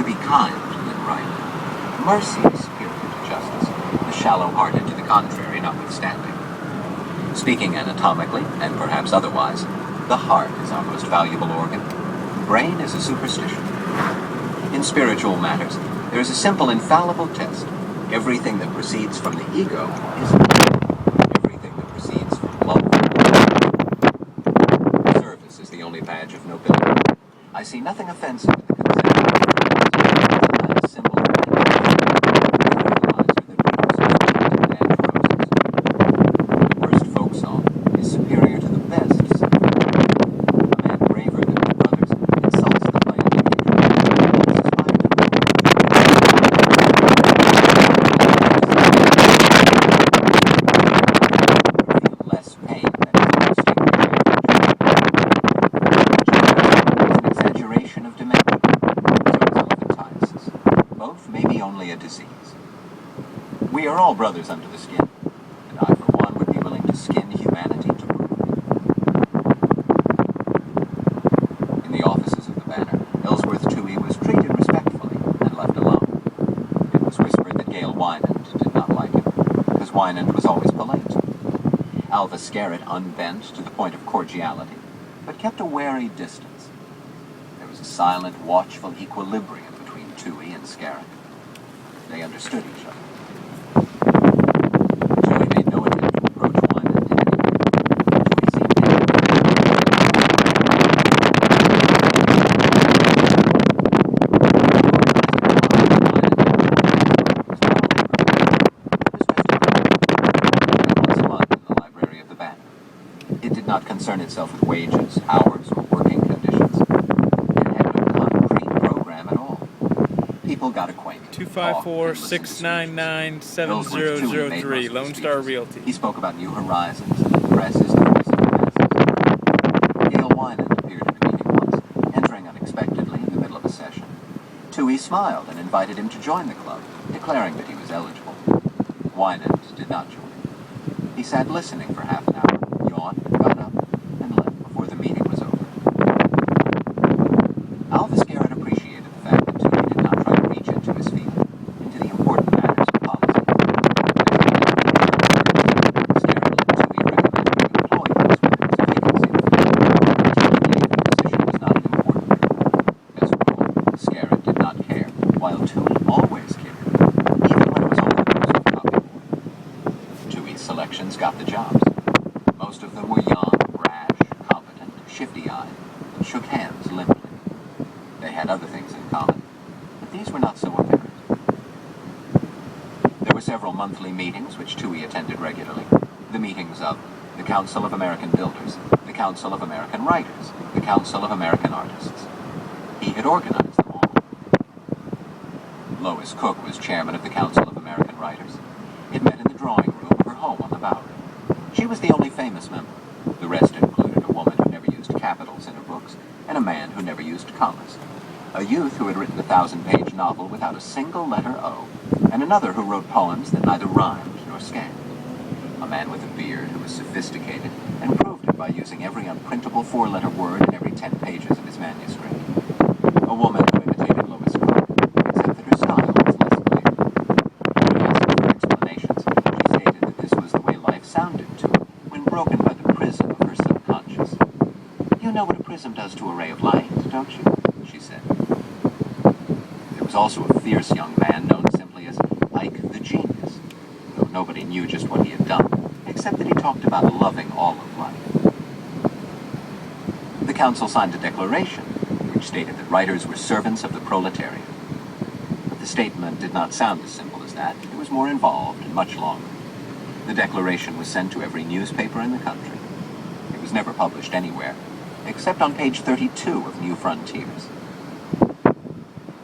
rather be kind than right. Mercy is superior to justice, the shallow-hearted to the contrary notwithstanding. Speaking anatomically, and perhaps otherwise, the heart is our most valuable organ. The brain is a superstition. In spiritual matters, there is a simple, infallible test. Everything that proceeds from the ego is love. Everything that proceeds from love. Service is the only badge of nobility. I see nothing offensive in the conception of a symbol of the worst folk song is superior to the best. A man braver than his brothers insults the plant of feel less pain than his own exaggeration of dimension, so is elephantiasis. Both may be only a disease. We are all brothers under the skin, and I, for one, would be willing to skin humanity to prove it. In the offices of the Banner, Ellsworth Toohey was treated respectfully and left alone. It was whispered that Gail Wynand did not like him, because Wynand was always polite. Alva Scarrett unbent to the point of cordiality, but kept a wary distance. There was a silent, watchful equilibrium between Toohey and Scarrett. They understood each other. Toohey made no attempt to approach Wynand in any way. Toohey seemed to once a month in the library of the Banner. It did not concern itself with wages, hours, or working conditions. People got acquainted. 254-699-7003, Lone Star Realty. He spoke about new horizons, and the press is the voice of the masses. Gail Wynand appeared at the meeting once, entering unexpectedly in the middle of a session. Toohey smiled and invited him to join the club, declaring that he was eligible. Wynand did not join. He sat listening for half an hour, yawned, got up, and left before the meeting was over. Alva Scarrett appreciated the fact that Toohey did not try to reach into his field, into the important matters of policy. Scarrett let Toohey recommend to employ him as well as a vacancy in the field. The position was not important. As a rule, Scarrett did not care, while Toohey always cared, even when it was only those of copyboard. Toohey's selections got the jobs. Most of them were young, brash, competent, shifty-eyed, and shook hands limply. They had other things in common, but these were not so apparent. There were several monthly meetings which Toohey attended regularly. The meetings of the Council of American Builders, the Council of American Writers, the Council of American Artists. He had organized them all. Lois Cook was chairman of the Council of American Writers. It met in the drawing room of her home on the Bowery. She was the only famous member. The rest included a woman who never used capitals in her books, and a man who never used commas. A youth who had written a 1,000-page novel without a single letter O, and another who wrote poems that neither rhymed nor scanned. A man with a beard who was sophisticated and proved it by using every unprintable 4-letter word in every 10 pages of his manuscript. A woman who imitated Lois Cook, except that her style was less clear. When asked for explanations, she stated that this was the way life sounded to her when broken by the prism of her subconscious. "You know what a prism does to a ray of light, don't you?" she said. There was also a fierce young man known simply as Ike the Genius, though nobody knew just what he had done, except that he talked about loving all of life. The council signed a declaration which stated that writers were servants of the proletariat. But the statement did not sound as simple as that. It was more involved and much longer. The declaration was sent to every newspaper in the country. It was never published anywhere, except on page 32 of New Frontiers.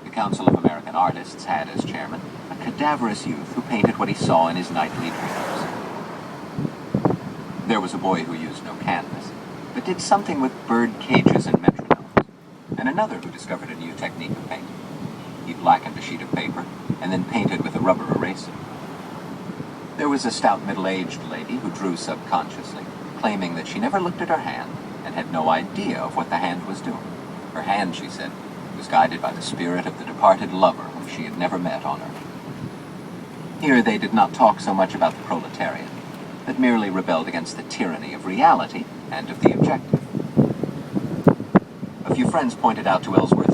The Council of American Artists had as chairman a cadaverous youth who painted what he saw in his nightly dreams. There was a boy who used no canvas, but did something with bird cages and metronomes, and another who discovered a new technique of painting. He blackened a sheet of paper and then painted with a rubber eraser. There was a stout middle-aged lady who drew subconsciously, claiming that she never looked at her hand and had no idea of what the hand was doing. Her hand, she said, was guided by the spirit of the departed lover whom she had never met on Earth. Here they did not talk so much about the proletariat, but merely rebelled against the tyranny of reality and of the objective. A few friends pointed out to Ellsworth